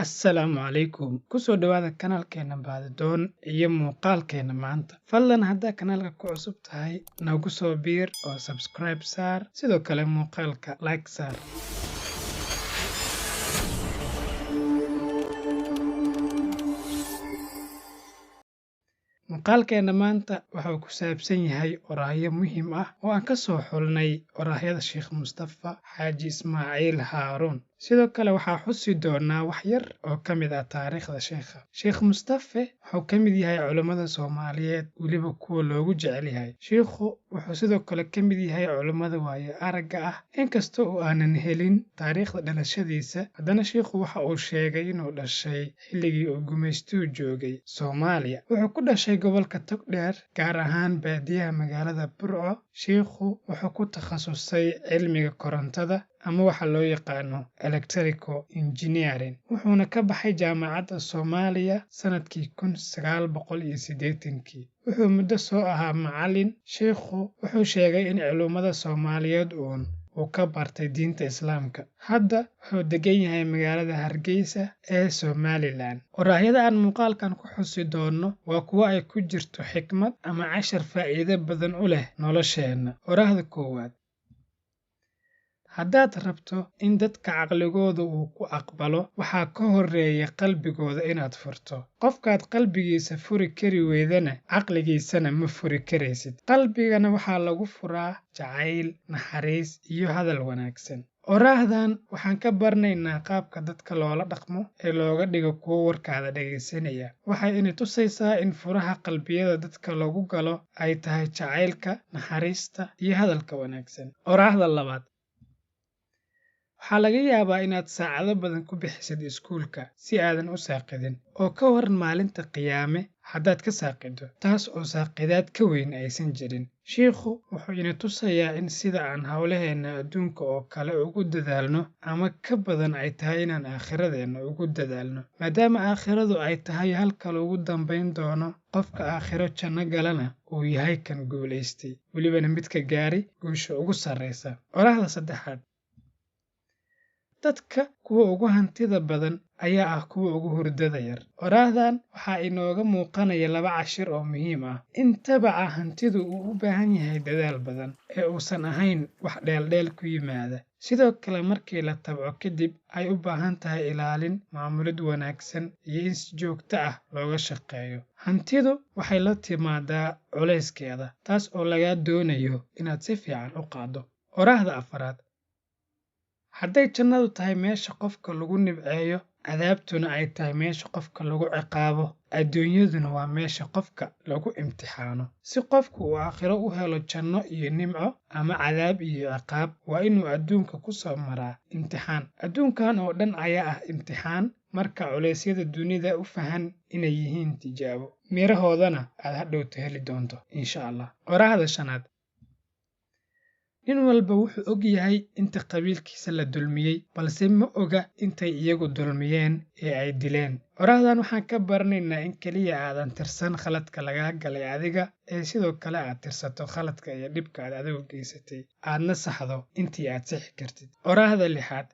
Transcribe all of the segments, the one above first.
Assalaamu calaykum. Ku soo dhawaada kanaalkeena Baadidoon iyo muuqaalkeena maanta. Fadlan haddaa kanaalka ku cusub tahay, nagu soo biir oo subscribe saar, sidoo kale muuqaalka like saar. Muuqaalkeena maanta wuxuu ku saabsan yahay oraahyo muhiim ah oo aan ka soo xulnay oraahyada Sheekh Mustafa Xaaji Ismaaciil Haaruun. Sidoo kale waxaa xusi doonaa wax yar oo ka mid ah taariikhda sheekha. Sheekh Mustafa wuxuu ka mid yahay culimmada Soomaaliyeed, weliba kuwa loogu jecel yahay. Sheekhu wuxuu sidoo kale ka mid yahay culimmada waayo aragga ah. Inkasta oo aanan helin taariikhda dhalashadiisa, haddana sheekhu waxa uu sheegay inuu dhashay xilligii uu gumaystuhu joogay Soomaaliya. Wuxuu ku dhashay gobolka Togdheer, gaar ahaan baadiyaha magaalada Burco. Sheekhu wuxuu ku takhasusay cilmiga korontada ama waxa loo yaqaano electrical engineering, wuxuuna ka baxay jaamacadda Soomaaliya sanadkii 1980. wuxuu muddo soo ahaa macallin. Sheekhu wuxuu sheegay in culummada Soomaaliyeed uu ka bartay diinta Islaamka. Hadda wuxuu degan yahay magaalada Hargeysa ee Somaliland. Oraahyada aan muuqaalkan ku xusi doono waa kuwo ay ku jirto xikmad ama cashar faa'iido badan u leh nolosheenna. Oraahda koowaad: haddaad rabto in dadka caqligooda uu ku aqbalo, waxaa ka horreeya qalbigooda inaad furto. Qofkaad qalbigiisa furi kari weydana, caqligiisana ma furi karaysid. Qalbigana waxaa lagu furaa jacayl, naxariis iyo hadal wanaagsan. Oraahdan waxaan ka baranaynaa qaabka dadka loola dhaqmo ee looga dhigo kuwo warkaada dhegaysanaya. Waxay ina tusaysaa in furaha qalbiyada dadka lagu galo ay tahay jacaylka, naxariista iyo hadalka wanaagsan. Oraahda labaad: waxaa laga yaabaa inaad saacado badan ku bixisid iskuulka si aadan u saaqidin, oo ka waran maalinta qiyaame haddaad ka saaqido, taas oo saaqidaad ka weyn aysan jirin. Sheikhu wuxuu ina tusayaa in sida aan hawlaheenna adduunka oo kale ugu dadaalno ama ka badan ay tahay inaan aakhiradeenna ugu dadaalno, maadaama aakhiradu ay tahay halka lagu dambayn doono. Qofka aakhiro janno galana uu yahay kan guulaystay, welibana midka gaari guusha ugu sarraysa. Oraahda saddexaad: dadka kuwa ugu hantida badan ayaa ah kuwa ugu hurdada yar. Oraahdan waxaa inooga muuqanaya laba cashir oo muhiim ah. In tabaca hantidu uu u baahan yahay dadaal badan, ee uusan ahayn wax dheeldheel ku yimaada. Sidoo kale markii la tabco kadib ay u baahan tahay ilaalin, maamulid wanaagsan iyo in si joogto ah looga shaqeeyo. Hantidu waxay la timaadaa culayskeeda, taas oo lagaa doonayo inaad si fiican u qaaddo. Oraahda afaraad: hadday jannadu tahay meesha qofka lagu nibceeyo, cadaabtuna ay tahay meesha qofka lagu ciqaabo, adduunyaduna waa meesha qofka lagu imtixaano. Si qofku uu aakhiro u helo janno iyo nimco, ama cadaab iyo ciqaab, waa inuu adduunka ku soo maraa imtixaan. Adduunkan oo dhan ayaa ah imtixaan, marka culeysyada dunida u fahan inay yihiin tijaabo, mirahoodana aad hadhowta heli doonto insha Allah. Oraahda shanaad: nin walba wuxuu og yahay inta qabiilkiisa la dulmiyey, balse ma oga intay iyagu dulmiyeen ee ay dileen. Oraahdan waxaan ka baranaynaa in keliya aadan tirsan khaladka lagaa galay adiga, ee sidoo kale aad tirsato khaladka iyo dhibka aad adigu geysatay, aadna saxdo intii aad sixi kartid. Oraahda lixaad: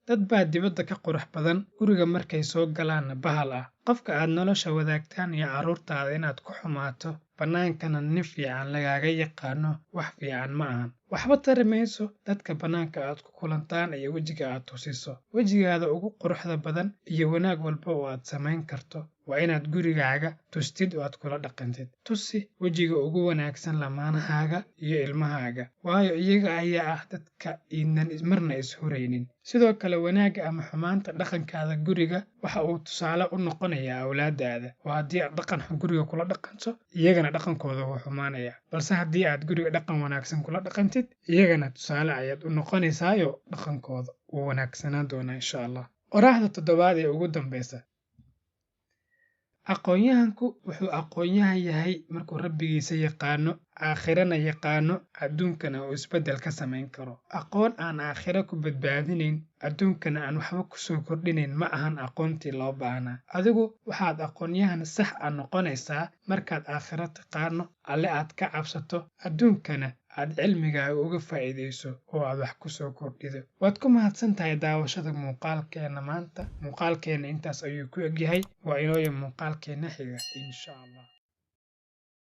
dad baa dibadda ka qurux badan, guriga markay soo galaanna bahal ah. Qofka aad nolosha wadaagtaan iyo carruurtaada inaad ku xumaato, bannaankana nin fiican lagaaga yaqaano, wax fiican ma ahan. Waxba tari mayso dadka bannaanka aad ku kulantaan iyo wejiga aad tusiso. wejigaada ugu quruxda badan iyo wanaag walba oo aad samayn karto waa inaad gurigaaga tustid oo aad kula dhaqantid. Tusi wejiga ugu wanaagsan lamaanahaaga iyo ilmahaaga, waayo iyaga ayaa ah dadka iidnan marna ishuraynin. Sidoo kale wanaagga ama xumaanta dhaqankaada guriga waxa uu tusaale u noqonayaa awlaadaada. oo haddii aad dhaqan xun guriga kula dhaqanto, iyagana dhaqankooda wuu xumaanaya. balse haddii aad guriga dhaqan wanaagsan kula dhaqantid, iyagana tusaale ayaad u noqonaysaayo dhaqankooda wuu wanaagsanaan doonaa insha Allah. Oraahda toddobaad ee ugu dambaysa: aqoon-yahanku wuxuu aqoon-yahan yahay markuu rabbigiisa yaqaano, aakhirana yaqaano, adduunkana uu isbeddel ka samayn karo. Aqoon aan aakhiro ku badbaadinayn, adduunkana aan waxba ku soo kordhinayn ma ahan aqoontii loo baahnaa. Adigu waxaad aqoon-yahan sax ah noqonaysaa markaad aakhiro taqaano, alle aad ka cabsato, adduunkana aad cilmigaaga uga faa'iidayso oo aad wax ku soo kordhido. Waad ku mahadsan tahay daawashada muuqaalkeena maanta. Muuqaalkeena intaas ayuu ku egyahay. Waa inoo muuqaalkeena xiga insha Allah.